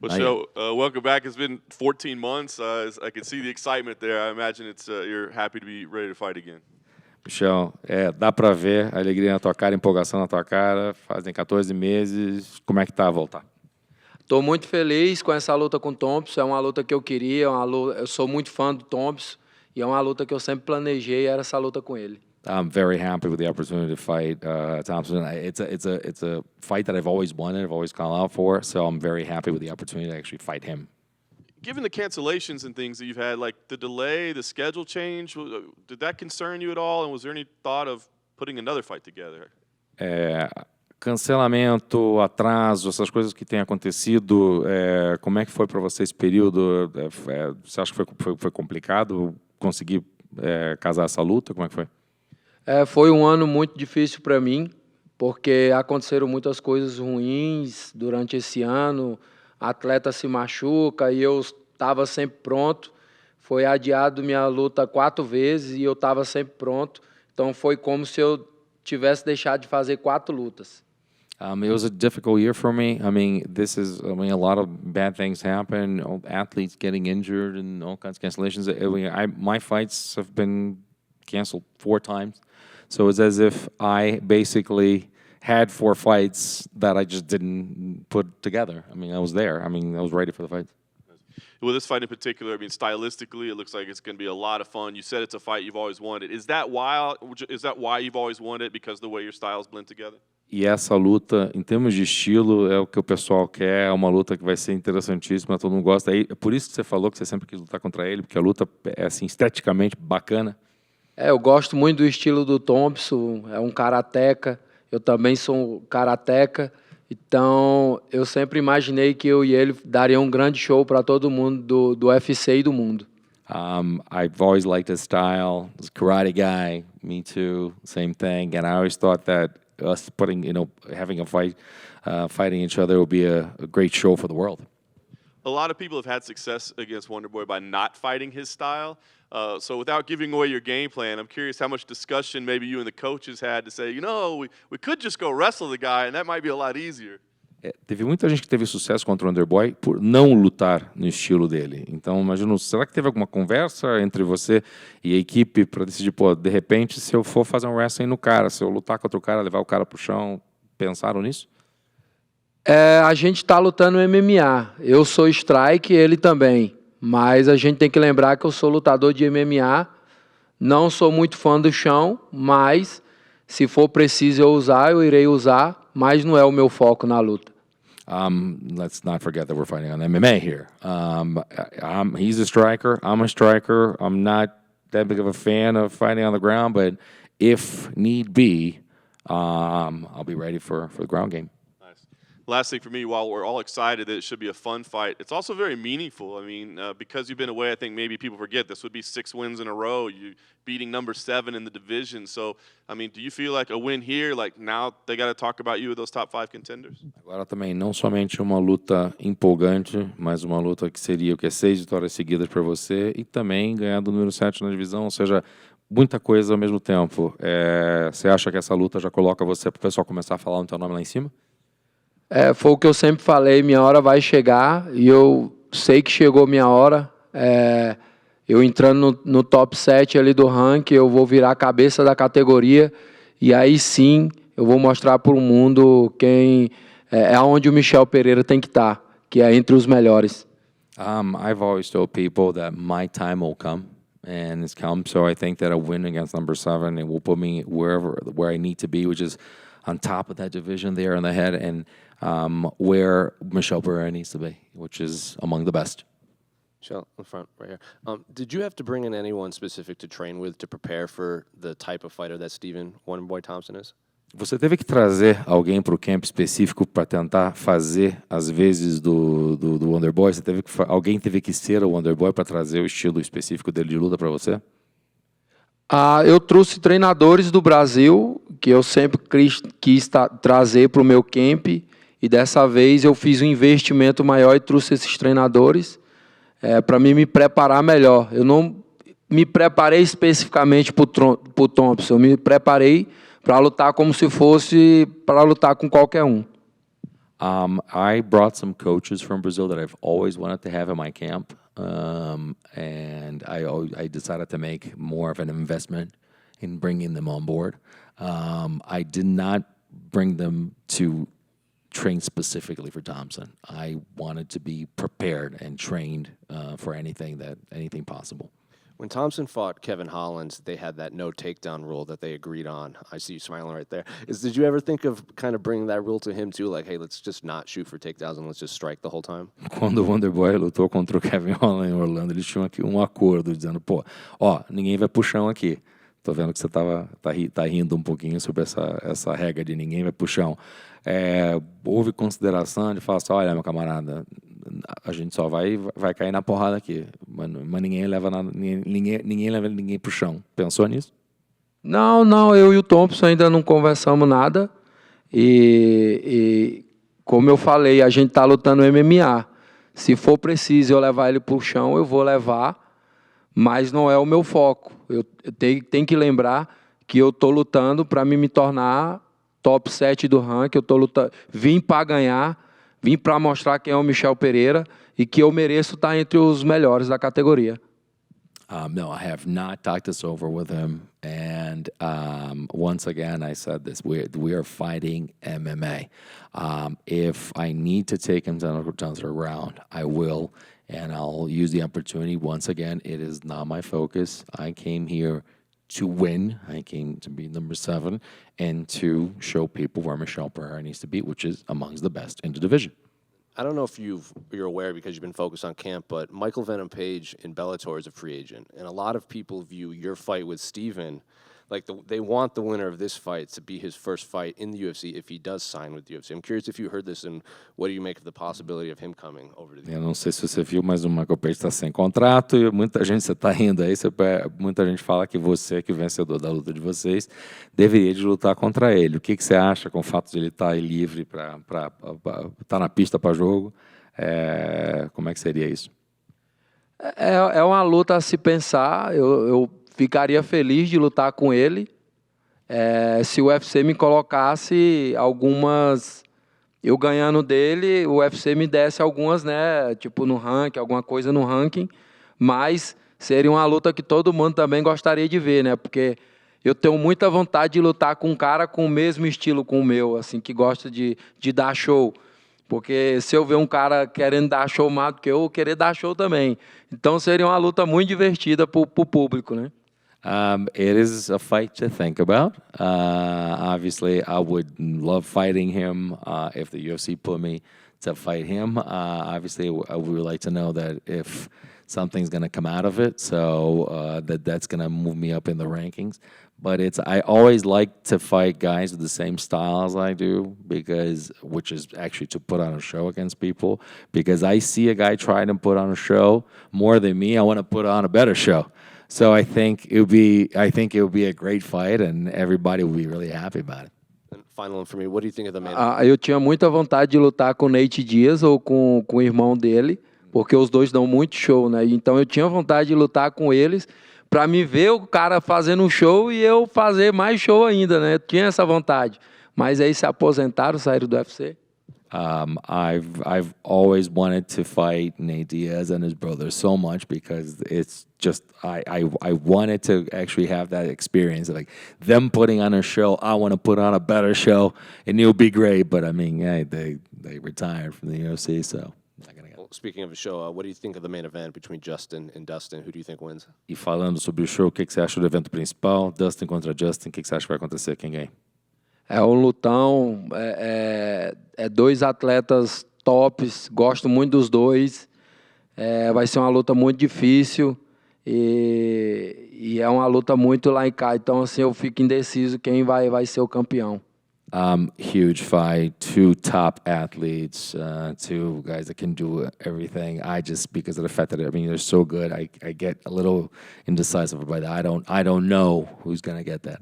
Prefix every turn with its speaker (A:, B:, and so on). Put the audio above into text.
A: Michel, welcome back. It's been 14 months. I can see the excitement there. I imagine you're happy to be ready to fight again.
B: Michel, dá para ver a alegria na tua cara, a empolgação na tua cara. Fazem 14 meses. Como é que tá a voltar?
C: Estou muito feliz com essa luta com o Thompson. É uma luta que eu queria. Eu sou muito fã do Thompson e é uma luta que eu sempre planejei. Era essa luta com ele.
B: I'm very happy with the opportunity to fight Thompson. It's a fight that I've always wanted. I've always gone out for. So I'm very happy with the opportunity to actually fight him.
A: Given the cancellations and things that you've had, like the delay, the schedule change, did that concern you at all? And was there any thought of putting another fight together?
B: Cancelamento, atraso, essas coisas que têm acontecido, como é que foi para você esse período? Você acha que foi complicado conseguir casar essa luta? Como é que foi?
C: Foi um ano muito difícil para mim, porque aconteceram muitas coisas ruins durante esse ano. Atleta se machuca e eu estava sempre pronto. Foi adiado minha luta 4 vezes e eu estava sempre pronto. Então foi como se eu tivesse deixado de fazer 4 lutas.
B: It was a difficult year for me. A lot of bad things happen. Athletes getting injured and all kinds of cancellations. My fights have been canceled 4 times. So it's as if I basically had 4 fights that I just didn't put together. I was there. I was ready for the fight.
A: Well, this fight in particular, stylistically, it looks like it's going to be a lot of fun. You said it's a fight you've always wanted. Is that why you've always wanted it, because of the way your styles blend together?
B: E essa luta, em termos de estilo, é o que o pessoal quer. É uma luta que vai ser interessantíssima, todo mundo gosta. É por isso que você falou que você sempre quis lutar contra ele, porque a luta é assim, esteticamente bacana.
C: Eu gosto muito do estilo do Thompson. É um karateca. Eu também sou um karateca. Então, eu sempre imaginei que eu e ele daria um grande show para todo mundo do UFC e do mundo.
B: I've always liked his style. He's a karate guy. Me too. Same thing. And I always thought that us having a fight, fighting each other would be a great show for the world.
A: A lot of people have had success against Wonderboy by not fighting his style. So without giving away your game plan, I'm curious how much discussion maybe you and the coaches had to say, we could just go wrestle the guy and that might be a lot easier.
B: Teve muita gente que teve sucesso contra o Wonderboy por não lutar no estilo dele. Então, imagino, será que teve alguma conversa entre você e a equipe para decidir, de repente, se eu for fazer um wrestling no cara, se eu lutar contra o cara, levar o cara pro chão, pensaram nisso?
C: A gente está lutando MMA. Eu sou strike, ele também. Mas a gente tem que lembrar que eu sou lutador de MMA. Não sou muito fã do chão, mas se for preciso eu irei usar. Mas não é o meu foco na luta.
B: Let's not forget that we're fighting on MMA here. He's a striker. I'm a striker. I'm not that big of a fan of fighting on the ground, but if need be, I'll be ready for the ground game.
A: Last thing for me, while we're all excited that it should be a fun fight, it's also very meaningful. Because you've been away, I think maybe people forget this would be 6 wins in a row. You beating number 7 in the division. So, do you feel like a win here, like now they got to talk about you with those top 5 contenders?
B: Agora também, não somente uma luta empolgante, mas uma luta que seria 6 vitórias seguidas para você e também ganhar do número 7 na divisão, ou seja, muita coisa ao mesmo tempo. Você acha que essa luta já coloca você para o pessoal começar a falar o teu nome lá em cima?
C: Foi o que eu sempre falei, minha hora vai chegar e eu sei que chegou minha hora. Eu entrando no top 7 ali do ranking, eu vou virar a cabeça da categoria e aí sim eu vou mostrar para o mundo quem onde o Michel Pereira tem que estar, que é entre os melhores.
B: I've always told people that my time will come, and it's come. So I think that a win against number 7 it will put me where I need to be, which is on top of that division there in the head, and where Michel Pereira needs to be, which is among the best.
D: Michel, in front, right here. Did you have to bring in anyone specific to train with to prepare for the type of fighter that Stephen Wonderboy Thompson is?
B: Você teve que trazer alguém para o camp específico para tentar fazer as vezes do Wonderboy? Alguém teve que ser o Wonderboy para trazer o estilo específico dele de luta para você?
C: Eu trouxe treinadores do Brasil, que eu sempre quis trazer para o meu camp, e dessa vez eu fiz um investimento maior e trouxe esses treinadores para me preparar melhor. Eu não me preparei especificamente para o Thompson, eu me preparei para lutar como se fosse para lutar com qualquer um.
B: I brought some coaches from Brazil that I've always wanted to have in my camp, and I decided to make more of an investment in bringing them on board. I did not bring them to train specifically for Thompson. I wanted to be prepared and trained for anything possible.
D: When Thompson fought Kevin Holland, they had that no takedown rule that they agreed on. I see you smiling right there. Did you ever think of kind of bringing that rule to him too? Like, hey, let's just not shoot for takedowns and let's just strike the whole time?
B: Quando o Wonderboy lutou contra o Kevin Holland em Orlando, eles tinham aqui um acordo dizendo, pô, ó, ninguém vai pro chão aqui. Tô vendo que você tá rindo um pouquinho sobre essa regra de ninguém vai pro chão. Houve consideração de falar assim, olha, meu camarada, a gente só vai cair na porrada aqui, mas ninguém leva ninguém pro chão. Pensou nisso?
C: Não, eu e o Thompson ainda não conversamos nada. E como eu falei, a gente tá lutando MMA. Se for preciso eu levar ele pro chão, eu vou levar, mas não é o meu foco. Eu tenho que lembrar que eu tô lutando para me tornar top 7 do ranking. Eu tô lutando, vim para ganhar, vim para mostrar quem é o Michel Pereira e que eu mereço estar entre os melhores da categoria.
B: No, I have not talked this over with him. And once again, I said this, we are fighting MMA. If I need to take him down to the round, I will. And I'll use the opportunity. Once again, it is not my focus. I came here to win. I came to be number 7 and to show people where Michel Pereira needs to be, which is amongst the best in the division.
D: I don't know if you're aware because you've been focused on camp, but Michael Venom Page in Bellator is a free agent. And a lot of people view your fight with Steven, like they want the winner of this fight to be his first fight in the UFC if he does sign with the UFC. I'm curious if you heard this and what do you make of the possibility of him coming over to the UFC?
B: Eu não sei se você viu, mas o Michael Page está sem contrato e muita gente, você está rindo aí, muita gente fala que você, que é vencedor da luta de vocês, deveria de lutar contra ele. O que você acha com o fato de ele estar aí livre para estar na pista para jogo? Como é que seria isso?
C: É uma luta a se pensar. Eu ficaria feliz de lutar com ele. Se o UFC me colocasse algumas... Eu ganhando dele, o UFC me desse algumas, né? Tipo no ranking, alguma coisa no ranking. Mas seria uma luta que todo mundo também gostaria de ver, né? Porque eu tenho muita vontade de lutar com um cara com o mesmo estilo com o meu, assim, que gosta de dar show. Porque se eu ver um cara querendo dar show mais do que eu vou querer dar show também. Então seria uma luta muito divertida pro público, né?
B: It is a fight to think about. Obviously, I would love fighting him if the UFC put me to fight him. Obviously, we would like to know that if something's going to come out of it, so that's going to move me up in the rankings. But I always like to fight guys with the same style as I do, which is actually to put on a show against people. Because I see a guy trying to put on a show more than me, I want to put on a better show. So I think it would be a great fight, and everybody will be really happy about it.
D: And final one for me, what do you think of the man?
C: Eu tinha muita vontade de lutar com o Nate Diaz ou com o irmão dele, porque os dois dão muito show, né? Então eu tinha vontade de lutar com eles para me ver o cara fazendo um show e eu fazer mais show ainda, né? Eu tinha essa vontade. Mas aí se aposentaram, saíram do UFC.
B: I've always wanted to fight Nate Diaz and his brother so much because it's just I wanted to actually have that experience of like them putting on a show. I want to put on a better show, and it'll be great. But I mean, yeah, they retired from the UFC, so not gonna get.
D: Well, speaking of a show, what do you think of the main event between Justin and Dustin? Who do you think wins?
B: E falando sobre o show, o que você acha do evento principal? Dustin contra Justin, o que você acha que vai acontecer? Quem ganha?
C: É um lutão, dois atletas tops, gosto muito dos dois. Vai ser uma luta muito difícil e é uma luta muito lá em cá. Então, assim, eu fico indeciso quem vai ser o campeão.
B: Huge fight, 2 top athletes, 2 guys that can do everything. Because of the fact that they're so good, I get a little indecisive about that. I don't know who's gonna get that.